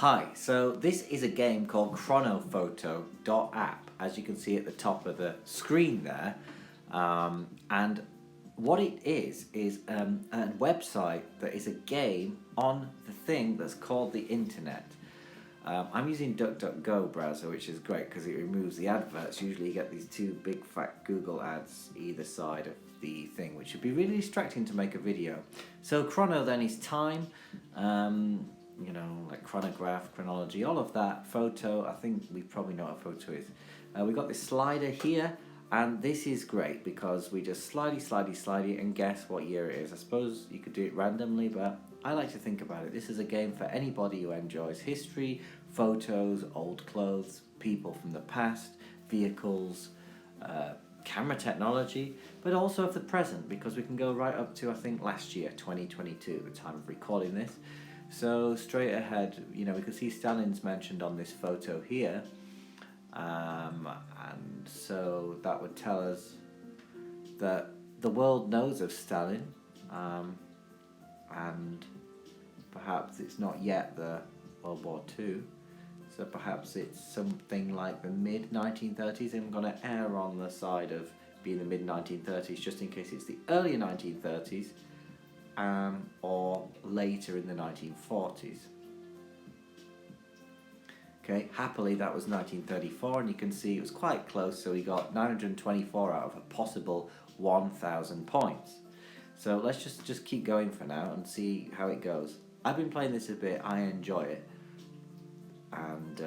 Hi, so this is a game called chronophoto.app, as you can see at the top of the screen there. And what it is a website that is a game on the thing that's called the internet. I'm using duckduckgo browser, which is great because it removes the adverts. Usually you get these two big fat Google ads either side of the thing, which would be really distracting to make a video. So chrono then is time, like chronograph, chronology, all of that. Photo, I think we probably know what a photo is. We've got this slider here, and this is great because we just slidey and guess what year it is. I suppose you could do it randomly, but I like to think about it. This is a game for anybody who enjoys history, photos, old clothes, people from the past, vehicles, camera technology, but also of the present, because we can go right up to, I think, last year, 2022, the time of recording this. So straight ahead, we can see Stalin's mentioned on this photo here, and so that would tell us that the world knows of Stalin, and perhaps it's not yet the World War II, so perhaps it's something like the mid-1930s. I'm going to err on the side of being the mid-1930s just in case it's the earlier 1930s, or later in the 1940s. Okay, happily that was 1934, and you can see it was quite close, so we got 924 out of a possible 1,000 points. So let's just keep going for now and see how it goes. I've been playing this a bit, I enjoy it, and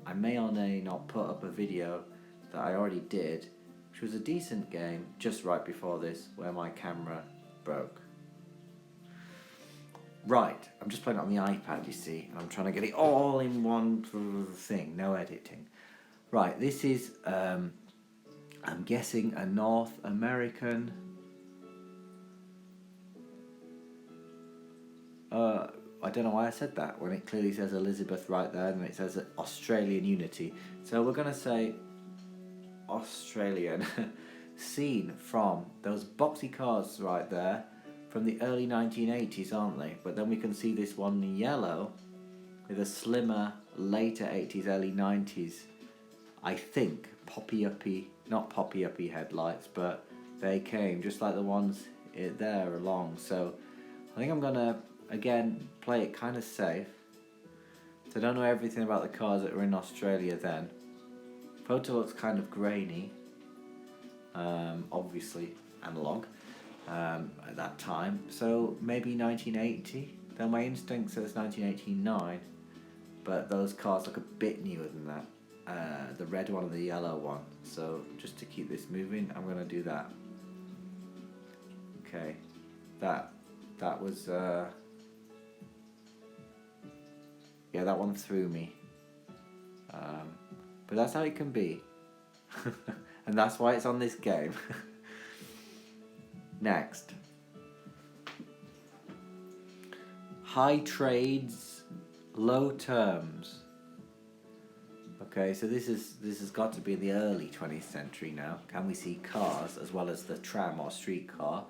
I may or may not put up a video that I already did, which was a decent game just right before this, where my camera broke. Right, I'm just playing it on the iPad, you see, and I'm trying to get it all in one thing, no editing. Right, this is, I'm guessing, a North American, I don't know why I said that when it clearly says Elizabeth right there, and it says Australian Unity. So we're going to say Australian, seen from those boxy cars right there, from the early 1980s, aren't they? But then we can see this one in yellow with a slimmer later 80s, early 90s, I think, not poppy-uppy headlights, but they came just like the ones there along. So I think I'm gonna, again, play it kind of safe. So I don't know everything about the cars that were in Australia then. Photo looks kind of grainy, obviously analog. At that time, so maybe 1980, though my instinct says 1989, but those cars look a bit newer than that, the red one and the yellow one. So just to keep this moving, I'm going to do that. Okay, that was yeah, that one threw me, but that's how it can be. And that's why it's on this game. Next, high trades, low terms. Okay, so this has got to be the early 20th century now. Can we see cars as well as the tram or streetcar?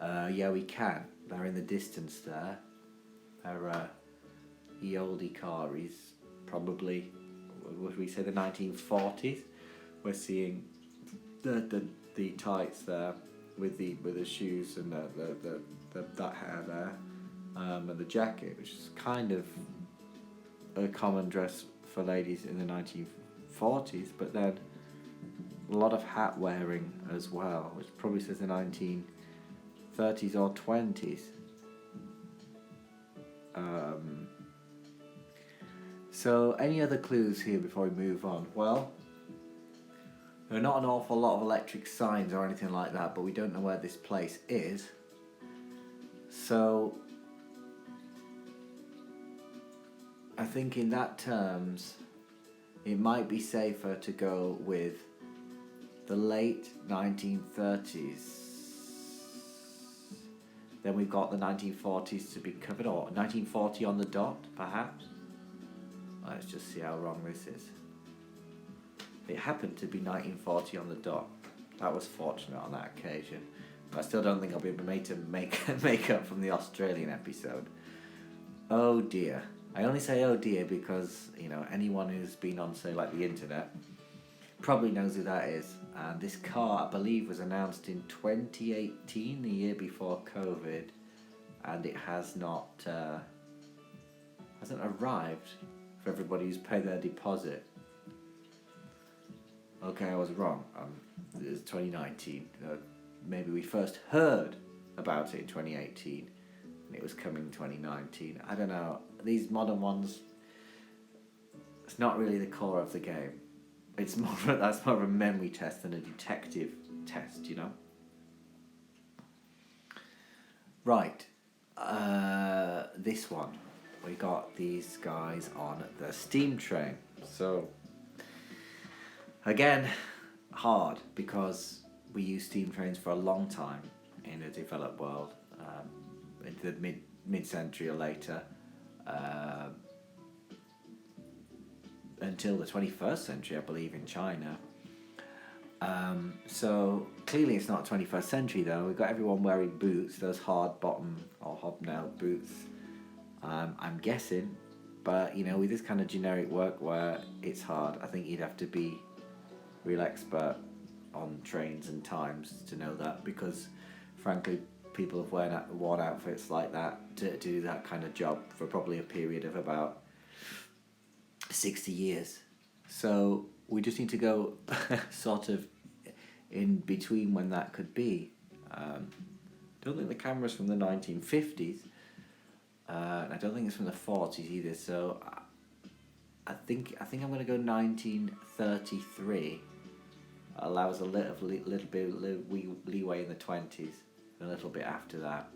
Yeah, we can. They're in the distance there. They're oldie caries, probably. Would we say the 1940s? We're seeing the tights there. With the shoes and that hair there, and the jacket, which is kind of a common dress for ladies in the 1940s, but then a lot of hat wearing as well, which probably says the 1930s or 20s. So any other clues here before we move on? Well, there are not an awful lot of electric signs or anything like that, but we don't know where this place is. So I think in that terms, it might be safer to go with the late 1930s. Then we've got the 1940s to be covered, or 1940 on the dot, perhaps. Let's just see how wrong this is. It happened to be 1940 on the dot. That was fortunate on that occasion. But I still don't think I'll be able to make up from the Australian episode. Oh dear. I only say oh dear because, you know, anyone who's been on, say, like the internet probably knows who that is. And this car, I believe, was announced in 2018, the year before COVID, and it has not hasn't arrived for everybody who's paid their deposit. Okay, I was wrong. It was 2019. Maybe we first heard about it in 2018, and it was coming in 2019. I don't know. These modern ones, it's not really the core of the game. It's more that's more of a memory test than a detective test, you know. Right, this one, we got these guys on the steam train. So again, hard because we use steam trains for a long time in the developed world, into the mid-century or later. Until the 21st century, I believe, in China. So clearly it's not 21st century though. We've got everyone wearing boots, those hard bottom or hobnail boots, I'm guessing. But, you know, with this kind of generic workwear, it's hard. I think you'd have to be real expert on trains and times to know that, because frankly people have worn outfits like that to do that kind of job for probably a period of about 60 years. So we just need to go sort of in between when that could be. Don't think the camera's from the 1950s, and I don't think it's from the 40s either. So I think I'm going to go 1933. Allows a little bit of leeway in the 20s, and a little bit after that.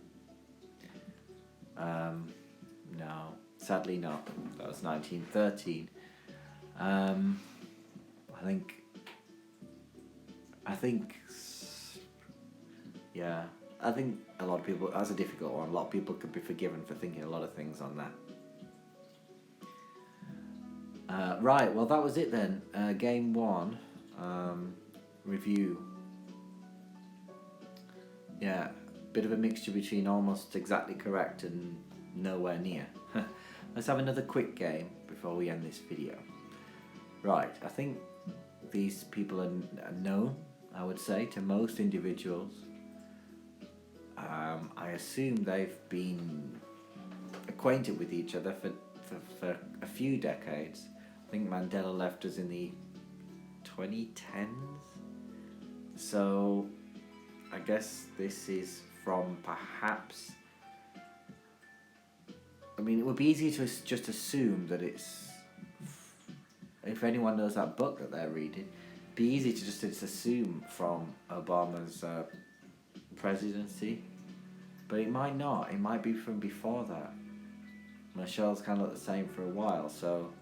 No, sadly not. That was 1913. I think a lot of people, that's a difficult one. A lot of people could be forgiven for thinking a lot of things on that. Right, well that was it then. Game 1, review. Yeah, bit of a mixture between almost exactly correct and nowhere near. Let's have another quick game before we end this video. Right, I think these people are known, I would say, to most individuals. I assume they've been acquainted with each other for a few decades. I think Mandela left us in the 2010s. So I guess this is from perhaps... I mean, it would be easy to just assume that it's... If anyone knows that book that they're reading, it'd be easy to just assume from Obama's presidency. But it might not. It might be from before that. Michelle's kind of looked the same for a while, so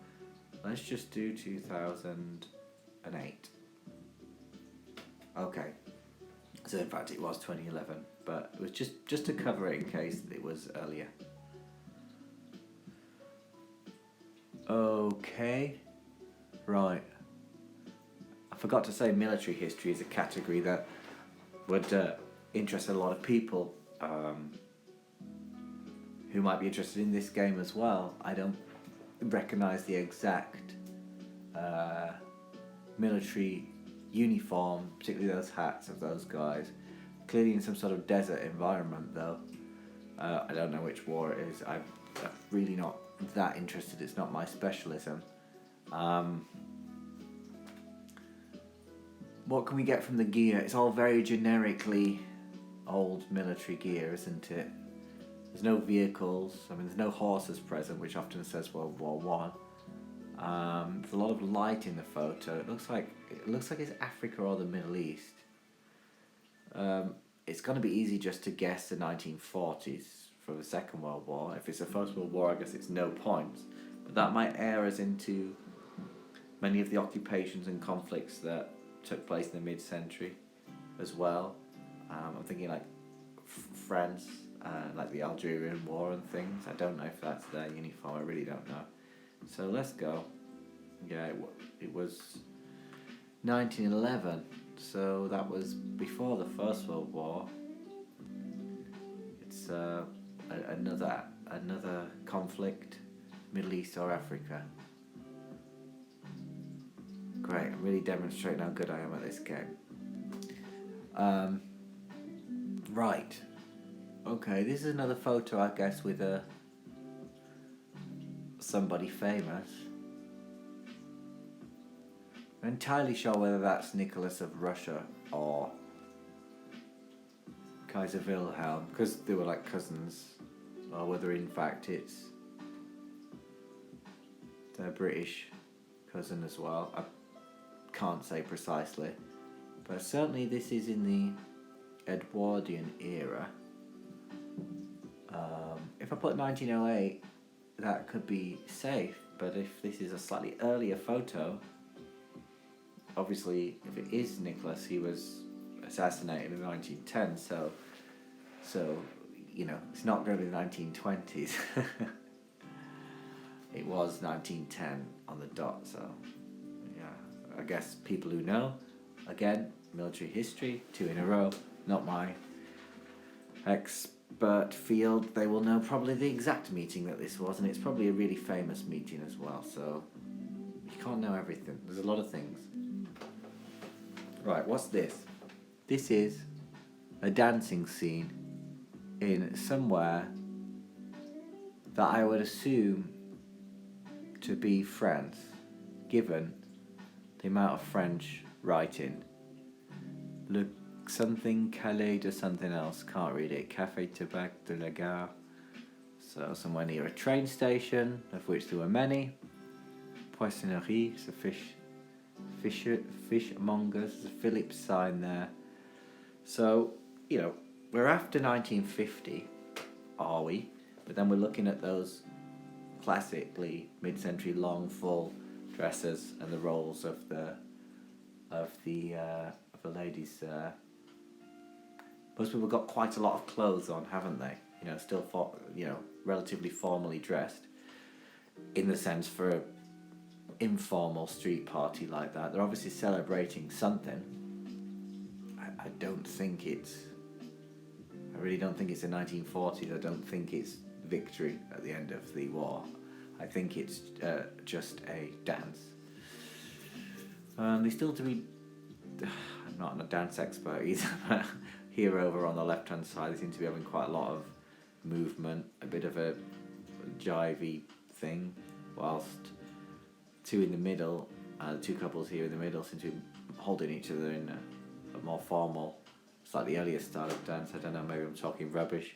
let's just do 2008. Okay. So in fact it was 2011, but it was just to cover it in case it was earlier. Okay. Right. I forgot to say military history is a category that would interest a lot of people who might be interested in this game as well. I don't recognise the exact military uniform, particularly those hats of those guys. Clearly in some sort of desert environment though. I don't know which war it is. I'm really not that interested. It's not my specialism. What can we get from the gear? It's all very generically old military gear, isn't it? There's no vehicles. I mean, there's no horses present, which often says World War One. There's a lot of light in the photo. It looks like it's Africa or the Middle East. It's going to be easy just to guess the 1940s for the Second World War. If it's the First World War, I guess it's no points. But that might air us into many of the occupations and conflicts that took place in the mid-century as well. I'm thinking like France, like the Algerian War and things. I don't know if that's their uniform. I really don't know. So let's go. Yeah, it was 1911. So that was before the First World War. It's another conflict. Middle East or Africa. Great, I'm really demonstrating how good I am at this game. Right. Okay, this is another photo, I guess, with somebody famous. I'm entirely sure whether that's Nicholas of Russia or Kaiser Wilhelm, because they were like cousins, or whether in fact it's their British cousin as well. I can't say precisely, but certainly this is in the Edwardian era. If I put 1908, that could be safe, but if this is a slightly earlier photo, obviously if it is Nicholas, he was assassinated in 1910, so you know, it's not going to be the 1920s. It was 1910 on the dot, so yeah, I guess people who know, again, military history, 2 in a row, not my expert field, they will know probably the exact meeting that this was, and it's probably a really famous meeting as well, so you can't know everything, there's a lot of things. Right, what's this? This is a dancing scene in somewhere that I would assume to be France, given the amount of French writing. Le something Calais de something else, can't read it. Café Tabac de la Gare. So somewhere near a train station, of which there were many. Poissonnerie, it's a fishmongers, there's a Phillips sign there. So, you know, we're after 1950, are we? But then we're looking at those classically mid-century long full dresses and the roles of the ladies. Most people got quite a lot of clothes on, haven't they? You know, still relatively formally dressed, in the sense for an informal street party like that. They're obviously celebrating something. I really don't think it's the 1940s. I don't think it's victory at the end of the war. I think it's just a dance. They still to be. I'm not a dance expert either, but here over on the left hand side, they seem to be having quite a lot of movement, a bit of a jivey thing, whilst two in the middle, the two couples here in the middle seem to be holding each other in a more formal, slightly earlier style of dance. I don't know, maybe I'm talking rubbish.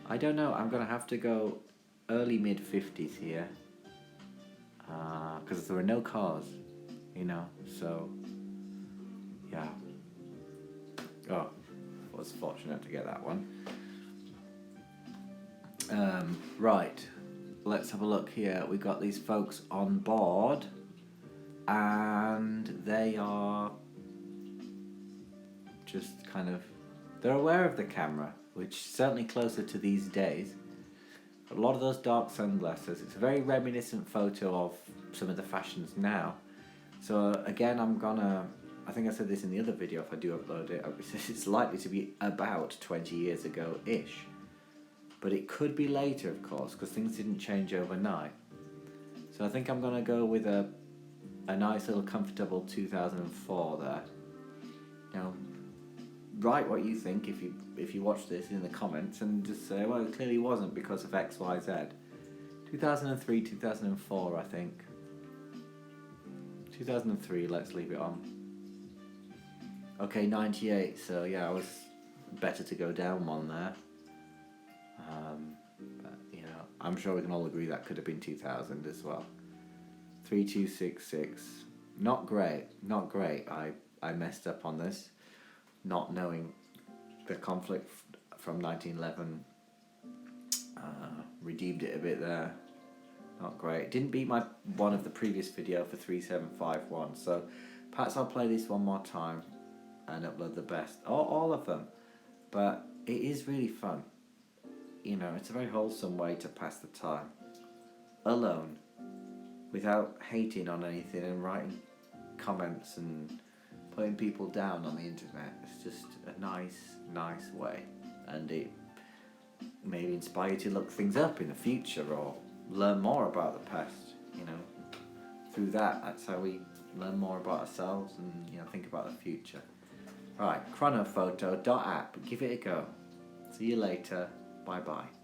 I don't know, I'm going to have to go early mid-50s here, because there were no cars, you know, so yeah. Oh, was fortunate to get that one. Right, let's have a look here. We got these folks on board, and they are just kind of, they're aware of the camera, which is certainly closer to these days. A lot of those dark sunglasses, it's a very reminiscent photo of some of the fashions now. So again, I think I said this in the other video, if I do upload it, it's likely to be about 20 years ago-ish. But it could be later, of course, because things didn't change overnight. So I think I'm going to go with a nice little comfortable 2004 there. Now, write what you think if you watch this in the comments, and just say, well, it clearly wasn't because of X, Y, Z. 2003, 2004, I think. 2003, let's leave it on. Okay, 98, so yeah, I was better to go down one there. But, you know, I'm sure we can all agree that could have been 2000 as well. 3266, not great. I messed up on this, not knowing the conflict from 1911. Redeemed it a bit there. Not great. Didn't beat my one of the previous video for 3751. So perhaps I'll play this one more time and upload the best, or all of them. But it is really fun. You know, it's a very wholesome way to pass the time. Alone. Without hating on anything and writing comments and putting people down on the internet. It's just a nice way. And it maybe inspire you to look things up in the future, or learn more about the past. You know, through that's how we learn more about ourselves and think about the future. Right, chronophoto.app. Give it a go. See you later. Bye bye.